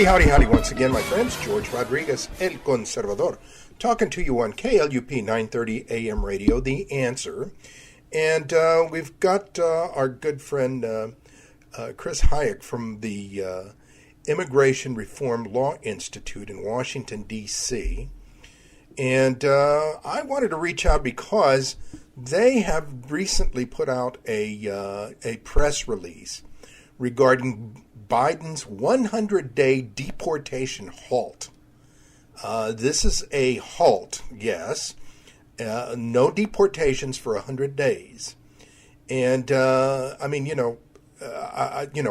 Howdy once again, my friends. George Rodriguez, El Conservador, talking to you on KLUP 930 AM radio, The Answer. And we've got our good friend Chris Hajec from the Immigration Reform Law Institute in Washington, D.C. And I wanted to reach out because they have recently put out a press release regarding Biden's 100-day deportation halt. This is a halt, yes. No deportations for 100 days. And,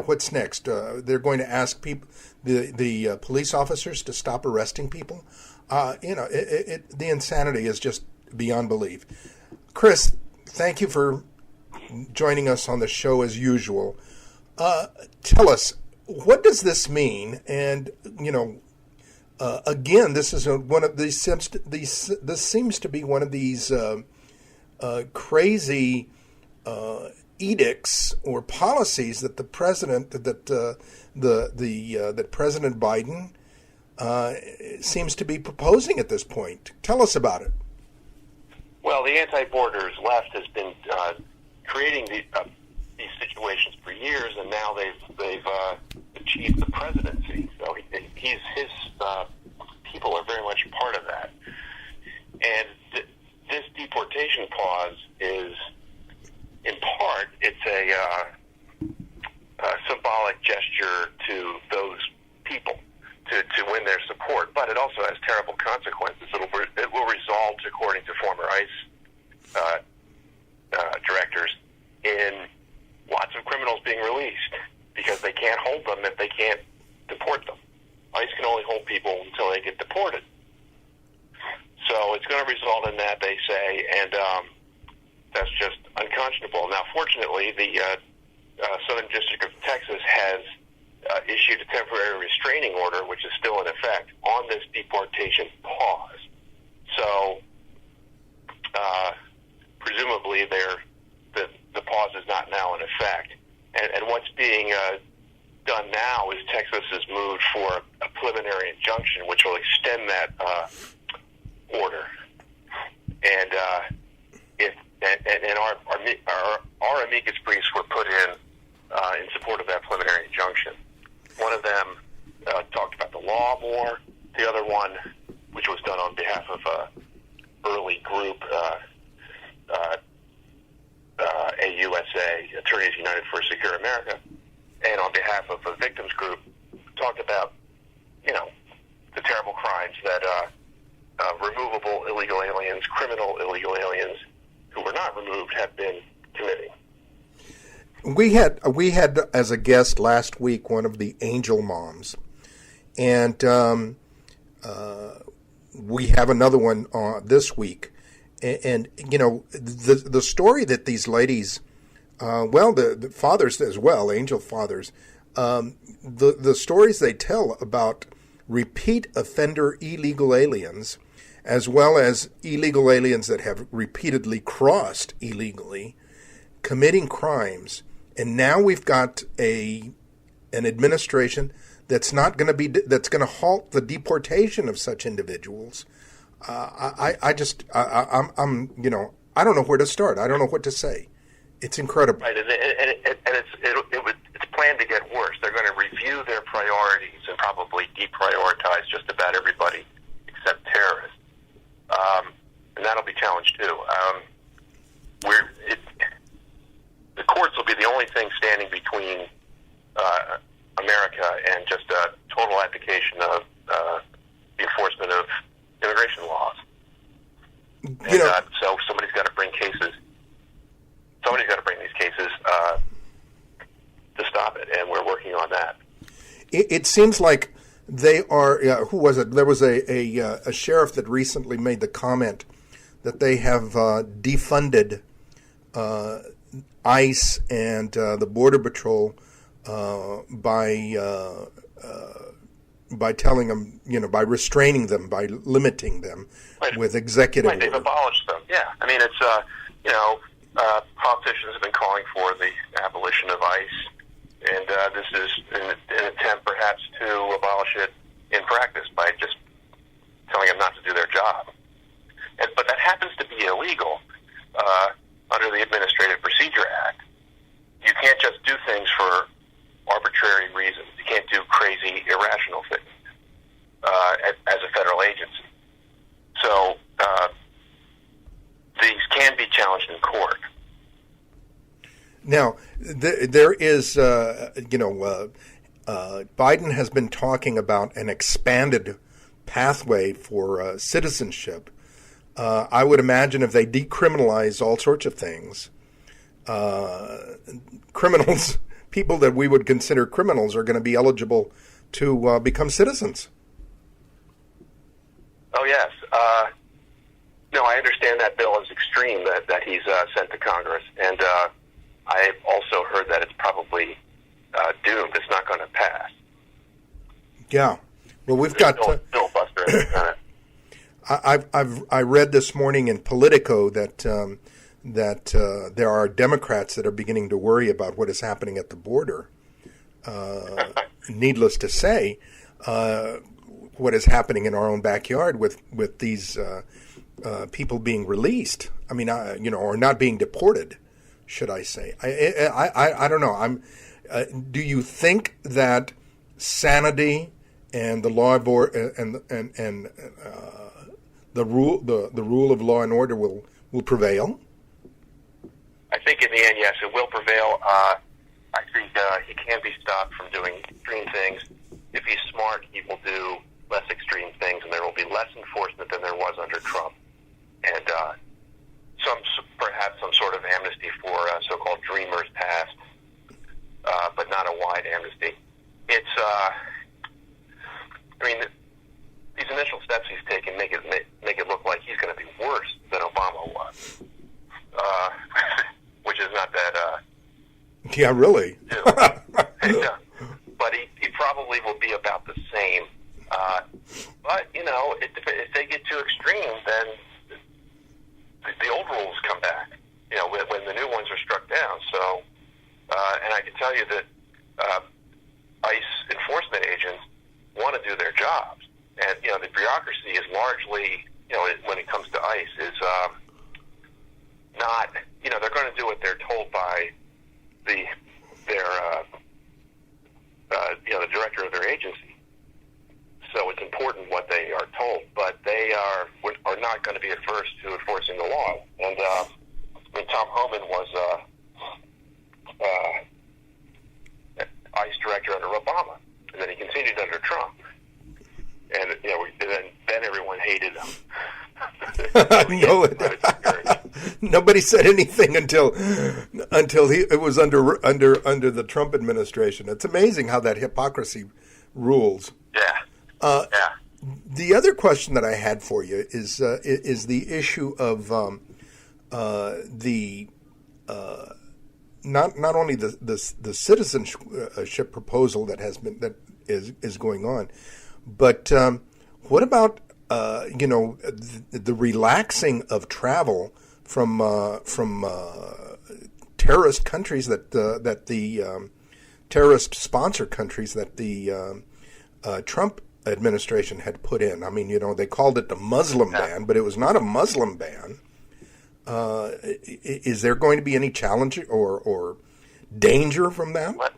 what's next? They're going to ask people, the police officers to stop arresting people. The insanity is just beyond belief. Chris, thank you for joining us on the show as usual. Tell us, what does this mean? And, again, this is one of these. This seems to be one of these crazy edicts or policies that the president, that President Biden seems to be proposing at this point. Tell us about it. Well, the anti-borders left has been creating these situations for years, and now they've achieved the presidency. So his people are very much part of that. And this deportation pause is, in part, it's a symbolic gesture to those people to win their support, but it also has terrible consequences. It will result, according to former ICE directors, in lots of criminals being released because they can't hold them if they can't deport them. ICE can only hold people until they get deported. So it's going to result in that, they say, and that's just unconscionable. Now, fortunately, the Southern District of Texas has issued a temporary restraining order, which is still in effect, on this deportation pause. So, presumably, the pause is not now in effect. And what's being done now is Texas has moved for a preliminary injunction, which will extend that order. And our amicus briefs were put in support of that preliminary injunction. One of them talked about the law more. The other one, which was done on behalf of IRLI group, AUSA, Attorneys United for a Secure America, and on behalf of a victims group, talked about, the terrible crimes that removable illegal aliens, criminal illegal aliens who were not removed have been committing. We had as a guest last week one of the angel moms, and we have another one this week. And the story that these ladies, the fathers as well, angel fathers, the stories they tell about repeat offender illegal aliens, as well as illegal aliens that have repeatedly crossed illegally, committing crimes. And now we've got an administration that's going to halt the deportation of such individuals. I don't know where to start. I don't know what to say. It's incredible. Right, and it's planned to get worse. They're going to review their priorities and probably deprioritize just about everybody except terrorists, and that'll be challenged too. The courts will be the only thing standing between America and just a total application of the enforcement of immigration laws. So somebody's got to bring cases. Somebody's got to bring these cases to stop it, and we're working on that. It seems like they are. Who was it? There was a sheriff that recently made the comment that they have defunded ICE and the Border Patrol by telling them, by restraining them, by limiting them with executive order. They've abolished them. Yeah, I mean, it's politicians have been calling for the abolition of ICE. And this is an attempt perhaps to abolish it in practice by just telling them not to do their job. But that happens to be illegal under the Administrative Procedure Act. You can't just do things for arbitrary reasons. You can't do crazy, irrational things as a federal agency. So these can be challenged in court. Now, there is, Biden has been talking about an expanded pathway for citizenship. I would imagine if they decriminalize all sorts of things, criminals, people that we would consider criminals, are going to be eligible to become citizens. Oh, yes. No, I understand that bill is extreme that he's sent to Congress, and I've also heard that it's probably doomed. It's not going to pass. Yeah. Well, we've got filibuster in the Senate. I read this morning in Politico that there are Democrats that are beginning to worry about what is happening at the border. Needless to say, what is happening in our own backyard with these people being released. I mean, or not being deported, should I say? I don't know. Do you think that sanity and the law of and the rule of law and order will prevail? I think in the end, yes, it will prevail. I think he can be stopped from doing extreme things. If he's smart, he will do less extreme things, and there will be less enforcement than there was under Trump. And perhaps some sort of amnesty for so-called dreamers passed, but not a wide amnesty. It's, these initial steps he's taken make it look like he's going to be worse than Obama was, which is not that. Yeah, really. Yeah. But he probably will be about the same. But if they get too extreme, then the old rules come back. When the new ones are struck down. So, and I can tell you that ICE enforcement agents want to do their jobs. And, the bureaucracy is largely, when it comes to ICE, is not, they're going to do what they're told by the director of their agency. So it's important what they are told, but they are not going to be adverse to enforcing the law. And, Tom Homan was ICE director under Obama, and then he continued under Trump. And then everyone hated him. Nobody said anything until it was under the Trump administration. It's amazing how that hypocrisy rules. Yeah. The other question that I had for you is the issue of not only the citizenship proposal that is going on, but what about the relaxing of travel from terrorist countries that the terrorist sponsor countries that the Trump administration had put in? I mean, they called it the Muslim ban, but it was not a Muslim ban. Is there going to be any challenge or danger from that? Well,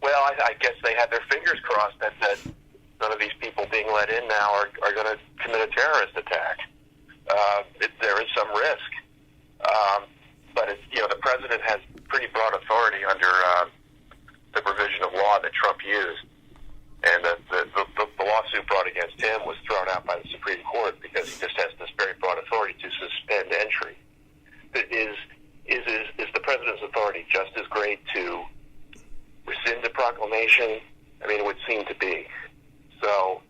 I guess they had their fingers crossed that none of these people being let in now are going to commit a terrorist attack. There is some risk, but the president has pretty broad authority under the provision of law that Trump used, and the lawsuit brought against him was thrown out by the Supreme Court because he just has this very broad authority to suspend entry. Is the president's authority just as great to rescind the proclamation? I mean, it would seem to be. So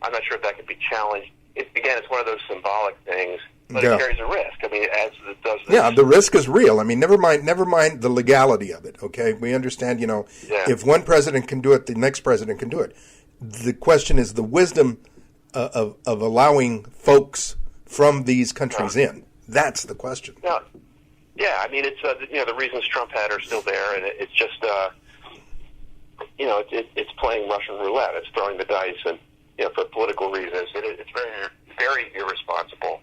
I'm not sure if that could be challenged. Again, it's one of those symbolic things, but it carries a risk. I mean, as it does. Yeah, the risk is real. I mean, never mind the legality of it. Okay, we understand. If one president can do it, the next president can do it. The question is the wisdom of allowing folks from these countries in. That's the question. Now, Yeah, I mean, it's the reasons Trump had are still there, and it's just it's playing Russian roulette. It's throwing the dice, and for political reasons, it's very very irresponsible.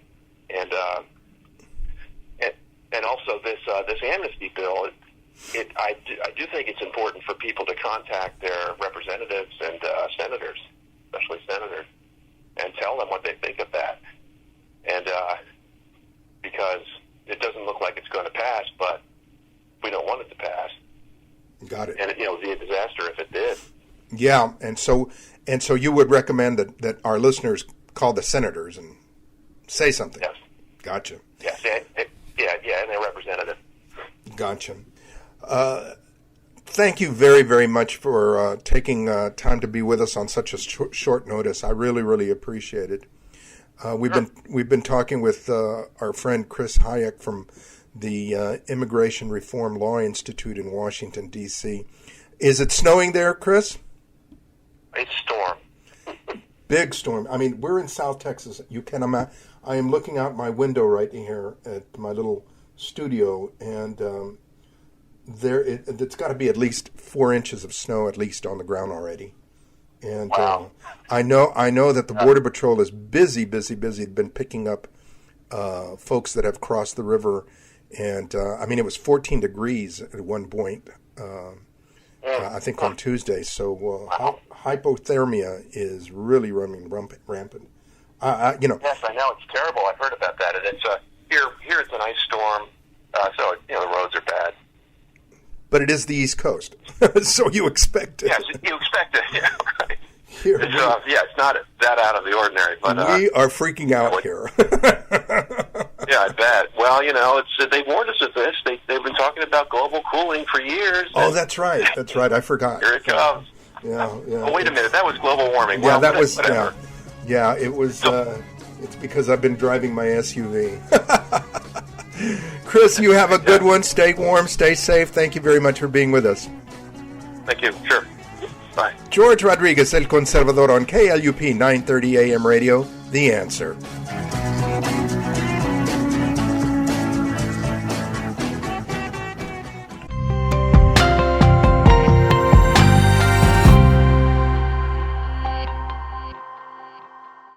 And also this amnesty bill. I do think it's important for people to contact their representatives and senators, especially senators, and tell them what they think of that. And because it doesn't look like it's going to pass, but we don't want it to pass. Got it. And it would be a disaster if it did. Yeah, and so you would recommend that our listeners call the senators and say something. Yes. Gotcha. Yes. And their representative. Gotcha. Thank you very, very much for taking time to be with us on such a short notice. I really, really appreciate it. We've been talking with our friend Chris Hajec from the Immigration Reform Law Institute in Washington, D.C. Is it snowing there, Chris? It's storm. Big storm. I mean, we're in South Texas. You can imagine. I am looking out my window right here at my little studio, and it's got to be at least 4 inches of snow at least on the ground already. And wow. I know that the Border Patrol is busy. Been picking up folks that have crossed the river, and it was 14 degrees at one point. I think on Tuesday. So hypothermia is really running rampant. Yes, I know, it's terrible. I've heard about that, and it's here it's an ice storm, so the roads are bad. But it is the East Coast, so you expect it. Yes, you expect it. Yeah, right. Here, it's not that out of the ordinary, but we are freaking out here. Yeah, I bet. Well, they warned us of this. They've been talking about global cooling for years. Oh, that's right. I forgot. Here it comes. Yeah. Oh, wait a minute. That was global warming. Yeah, well, that was. Whatever. Yeah. It was. It's because I've been driving my SUV. Chris, you have a good one. Stay warm. Stay safe. Thank you very much for being with us. Thank you. Sure. Bye. George Rodriguez, El Conservador on KLUP 930 AM radio. The Answer.